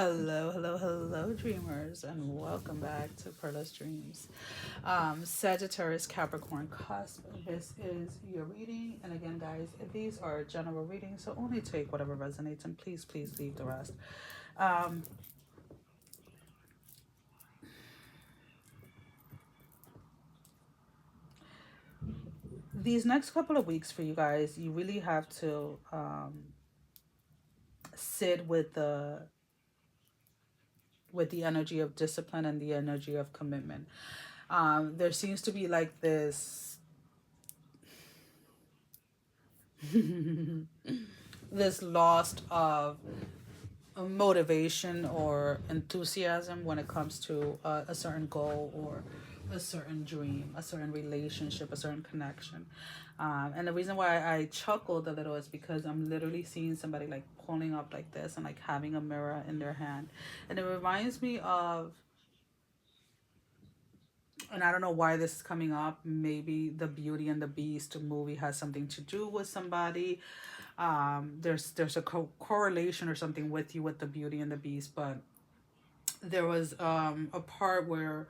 Hello, dreamers, and welcome back to PERLA'S DREAMS. Sagittarius, Capricorn, Cusp. This is your reading, and again, guys, these are general readings, so only take whatever resonates, and please leave the rest. Um, these next couple of weeks for you guys, you really have to sit with the energy of discipline and the energy of commitment. There seems to be like this lost of motivation or enthusiasm when it comes to a certain goal or a certain dream, a certain relationship, a certain connection. And the reason why I chuckled a little is because I'm literally seeing somebody like pulling up like this and like having a mirror in their hand. And it reminds me of, and I don't know why this is coming up. Maybe the Beauty and the Beast movie has something to do with somebody. There's a correlation or something with you with the Beauty and the Beast, but there was a part where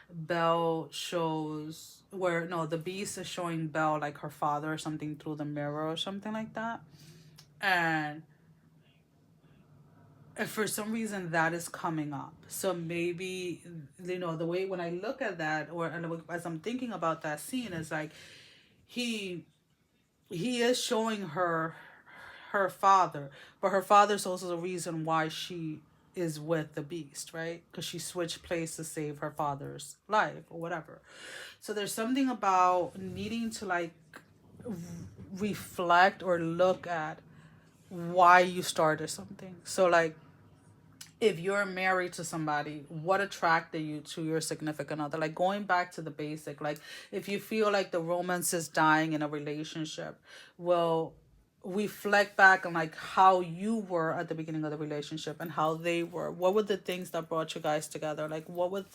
Belle shows where no the Beast is showing Belle like her father or something through the mirror or something like that, and for some reason that is coming up. So maybe, the way when I look at that, or as I'm thinking about that scene, is like he he is showing her father, but her father's also the reason why she is with the Beast, right? Because she switched place to save her father's life or whatever. So there's something about needing to like reflect or look at why you started something. So like if you're married to somebody, what attracted you to your significant other? Like going back to the basic, like if you feel like the romance is dying in a relationship, well, reflect back on like how you were at the beginning of the relationship and how they were. What were the things that brought you guys together? Like what was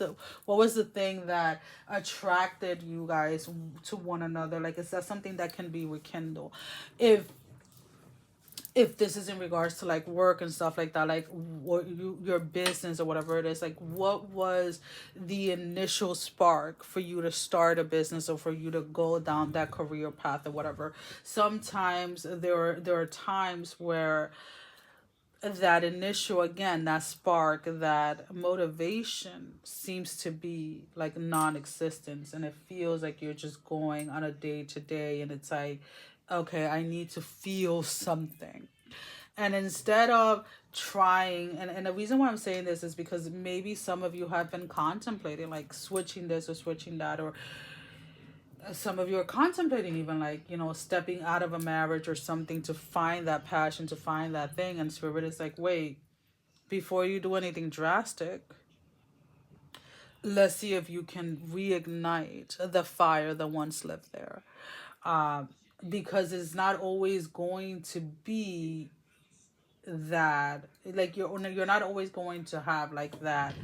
the thing that attracted you guys to one another? Like is that something that can be rekindled? If this is in regards to like work and stuff like that, like what your business or whatever it is, like what was the initial spark for you to start a business or for you to go down that career path or whatever. Sometimes there are times where that initial, again, that spark, that motivation seems to be like non-existence, and it feels like you're just going on a day to day, and it's like, okay, I need to feel something. And instead of trying, and the reason why I'm saying this is because maybe some of you have been contemplating like switching this or switching that, or some of you are contemplating even like, stepping out of a marriage or something to find that passion, to find that thing. And spirit is like, wait, before you do anything drastic, let's see if you can reignite the fire that once lived there. Because it's not always going to be that, like you're not always going to have like that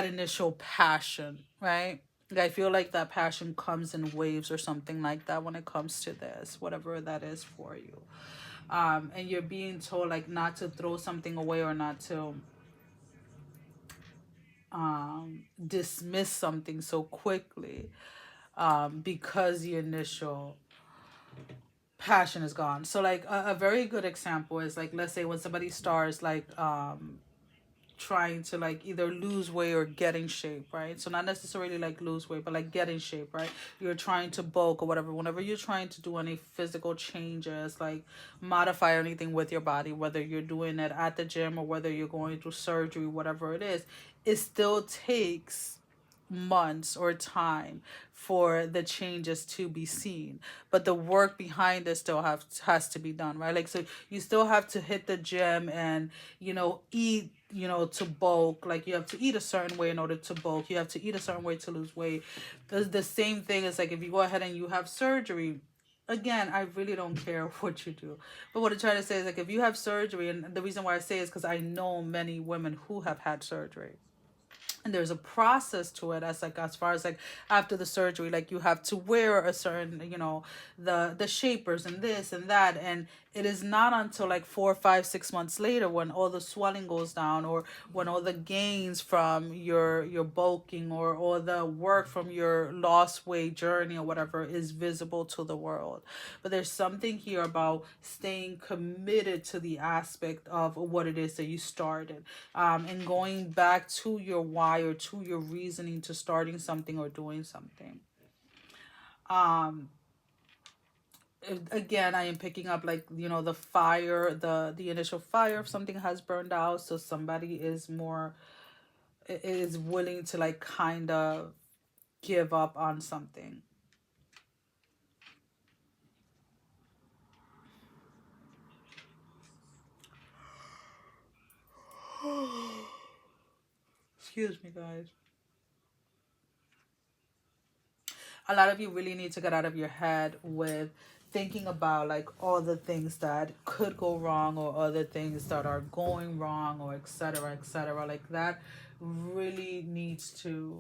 initial passion, right? I feel like that passion comes in waves or something like that when it comes to this, whatever that is for you. And you're being told like not to throw something away or not to dismiss something so quickly, because the initial passion is gone. So like a very good example is like, let's say when somebody starts like trying to like either lose weight or get in shape, right? So not necessarily like lose weight, but like get in shape, right? You're trying to bulk or whatever. Whenever you're trying to do any physical changes, like modify anything with your body, whether you're doing it at the gym or whether you're going through surgery, whatever it is, it still takes months or time for the changes to be seen, but the work behind it still has to be done, right? Like, so you still have to hit the gym and eat, to bulk. Like you have to eat a certain way in order to bulk, you have to eat a certain way to lose weight. The same thing is like if you go ahead and you have surgery. Again, I really don't care what you do, but what I'm trying to say is like if you have surgery, and the reason why I say is because I know many women who have had surgery, and there's a process to it, as far as like after the surgery, like you have to wear a certain, the shapers and this and that, and it is not until like 4, 5, 6 months later, when all the swelling goes down, or when all the gains from your bulking, or all the work from your lost weight journey or whatever is visible to the world. But there's something here about staying committed to the aspect of what it is that you started, and going back to your why, or to your reasoning to starting something or doing something. um Again, I am picking up, like, the fire, the initial fire of something has burned out, so somebody is willing to, like, kind of give up on something. Excuse me, guys. A lot of you really need to get out of your head with thinking about, like, all the things that could go wrong, or other things that are going wrong, or etc., etc. Like, that really needs to,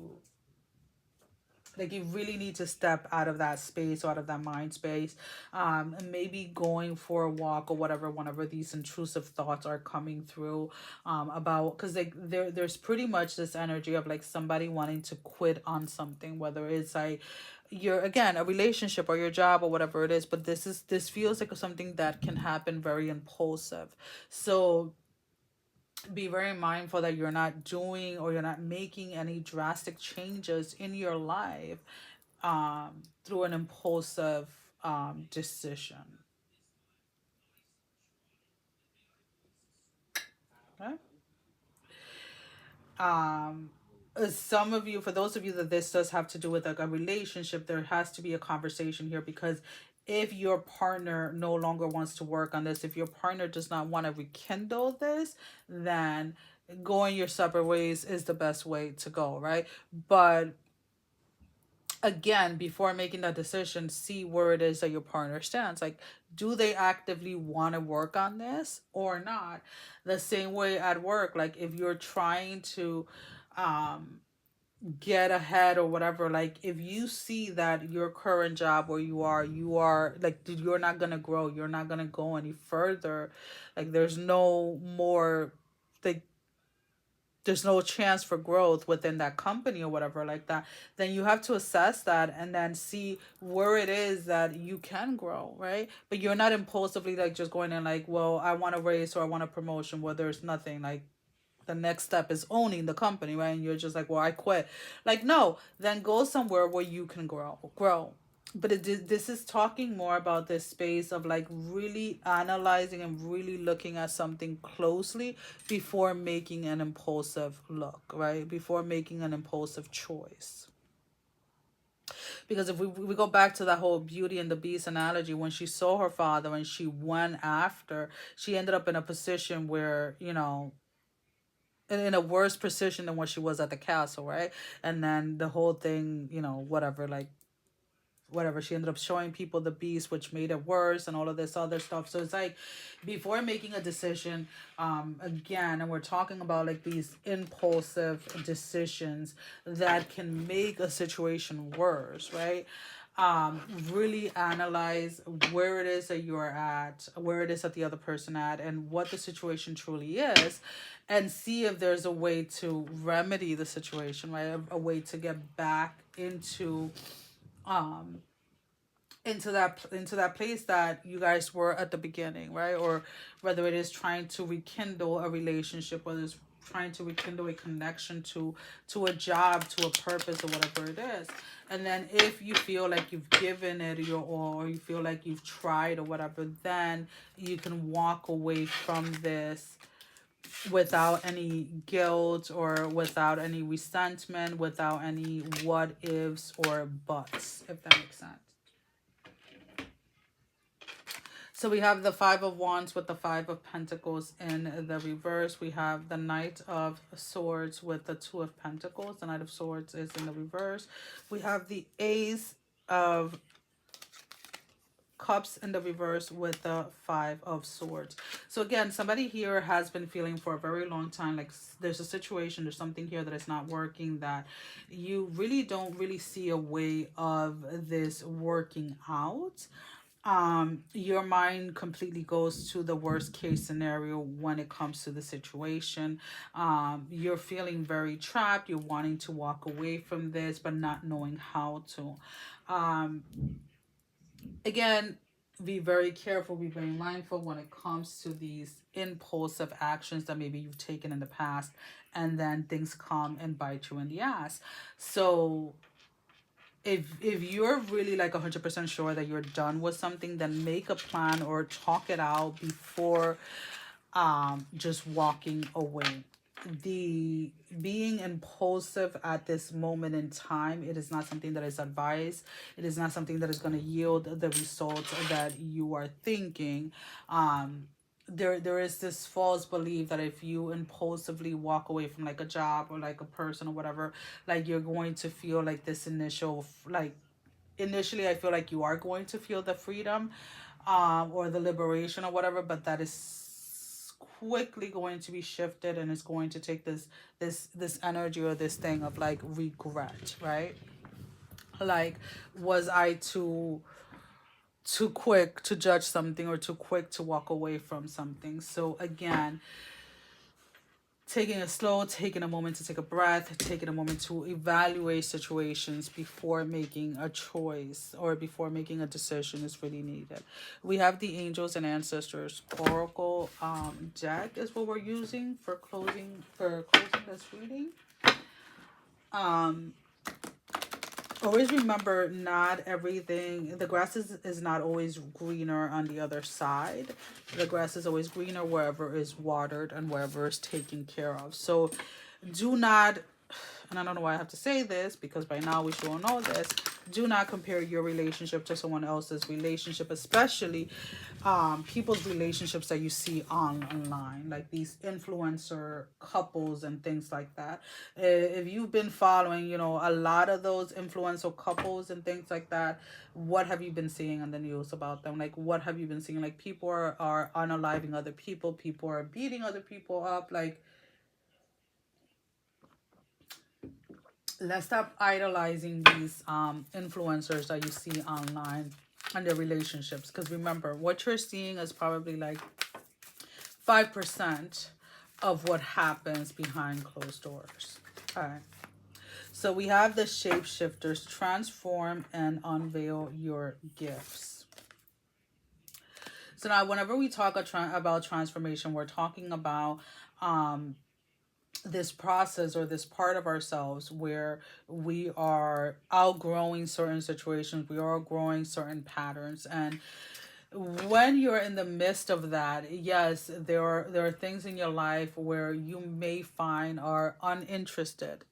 like, you really need to step out of that space, or out of that mind space, and maybe going for a walk or whatever, whenever these intrusive thoughts are coming through, about, because, like, there's pretty much this energy of, like, somebody wanting to quit on something, whether it's like your, again, a relationship or your job or whatever it is. But this feels like something that can happen very impulsive. So be very mindful that you're not doing, or you're not making any drastic changes in your life, through an impulsive decision. Okay? um some of you, for those of you that this does have to do with, like, a relationship, there has to be a conversation here, because if your partner no longer wants to work on this, if your partner does not want to rekindle this, then going your separate ways is the best way to go, right? But again, before making that decision, see where it is that your partner stands. Like, do they actively want to work on this or not? The same way at work, like, if you're trying to um get ahead or whatever, like, if you see that your current job where you are like, dude, you're not gonna grow, you're not gonna go any further, like, there's no chance for growth within that company or whatever like that, then you have to assess that, and then see where it is that you can grow, right? But you're not impulsively, like, just going in, like, well, I want a raise or I want a promotion, where there's nothing. Like, the next step is owning the company, right? And you're just like, well, I quit. Like, no, then go somewhere where you can grow. But this is talking more about this space of, like, really analyzing and really looking at something closely before making an impulsive look, right? Before making an impulsive choice. Because if we go back to that whole Beauty and the Beast analogy, when she saw her father and she went after, she ended up in a position where, in a worse position than what she was at the castle, right? And then the whole thing, whatever, like, whatever, she ended up showing people the beast, which made it worse, and all of this other stuff. So it's like, before making a decision, again, and we're talking about, like, these impulsive decisions that can make a situation worse, right? Really analyze where it is that you're at, where it is that the other person at, and what the situation truly is, and see if there's a way to remedy the situation, right? A way to get back um into that place that you guys were at the beginning, right? Or whether it is trying to rekindle a relationship, whether it's trying to rekindle a connection to a job, to a purpose, or whatever it is. And then if you feel like you've given it your all, or you feel like you've tried or whatever, then you can walk away from this without any guilt, or without any resentment, without any what ifs or buts, if that makes sense. So we have the Five of Wands with the Five of Pentacles in the reverse. We have the Knight of Swords with the Two of Pentacles. The Knight of Swords is in the reverse. We have the Ace of Cups in the reverse with the Five of Swords. So again, somebody here has been feeling for a very long time like there's a situation, there's something here that is not working, that you really don't really see a way of this working out. Your mind completely goes to the worst case scenario when it comes to the situation. You're feeling very trapped. You're wanting to walk away from this, but not knowing how to. Um, Again, be very careful, be very mindful when it comes to these impulsive actions that maybe you've taken in the past, and then things come and bite you in the ass. So if you're really like 100% sure that you're done with something, then make a plan or talk it out before just walking away. The being impulsive at this moment in time, it is not something that is advised. It is not something that is going to yield the results that you are thinking. There is this false belief that if you impulsively walk away from like a job or like a person or whatever, like you're going to feel like this initial, like initially I feel like you are going to feel the freedom or the liberation or whatever, but that is quickly going to be shifted, and it's going to take this energy or this thing of like regret, right? Like, was I too quick to judge something or too quick to walk away from something? So again, taking it slow, taking a moment to take a breath, taking a moment to evaluate situations before making a choice or before making a decision is really needed. We have the Angels and Ancestors Oracle deck is what we're using for closing this reading. Always remember, not everything, the grass is not always greener on the other side. The grass is always greener wherever is watered and wherever is taken care of. So do not, and I don't know why I have to say this because by now we should all know this, do not compare your relationship to someone else's relationship, especially people's relationships that you see online, like these influencer couples and things like that. If you've been following, a lot of those influencer couples and things like that, what have you been seeing on the news about them? Like, what have you been seeing? Like, people are unaliving other people are beating other people up. Like, let's stop idolizing these influencers that you see online and their relationships, because remember, what you're seeing is probably like 5% of what happens behind closed doors. Okay, so we have the shapeshifters: transform and unveil your gifts. So now whenever we talk about transformation, we're talking about this process or this part of ourselves where we are outgrowing certain situations, we are growing certain patterns. And when you're in the midst of that, yes, there are things in your life where you may find are uninterested.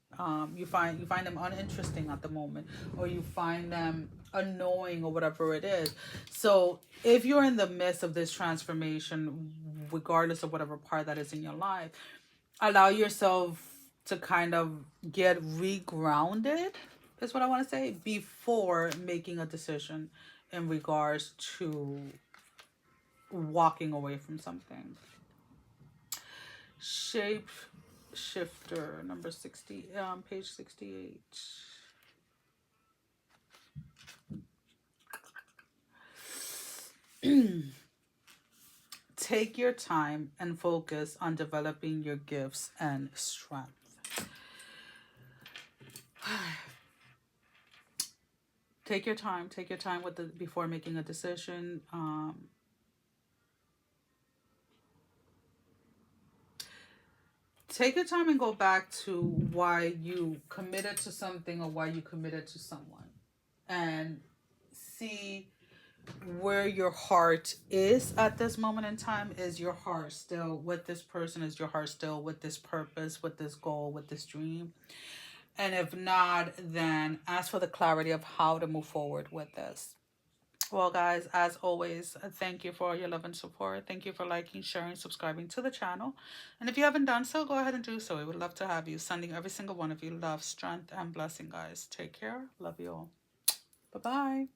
You find them uninteresting at the moment, or you find them annoying or whatever it is. So if you're in the midst of this transformation, regardless of whatever part that is in your life, allow yourself to kind of get regrounded, is what I want to say, before making a decision in regards to walking away from something. Shape shifter number 60, page 68. Take your time and focus on developing your gifts and strength. Take your time. Take your time with before making a decision. Take your time and go back to why you committed to something or why you committed to someone, and see where your heart is at this moment in time. Is your heart still with this person? Is your heart still with this purpose, with this goal, with this dream? And if not, then ask for the clarity of how to move forward with this. Well, guys, as always, thank you for your love and support. Thank you for liking, sharing, subscribing to the channel. And if you haven't done so, go ahead and do so. We would love to have you. Sending every single one of you love, strength, and blessing, guys. Take care. Love you all. Bye-bye.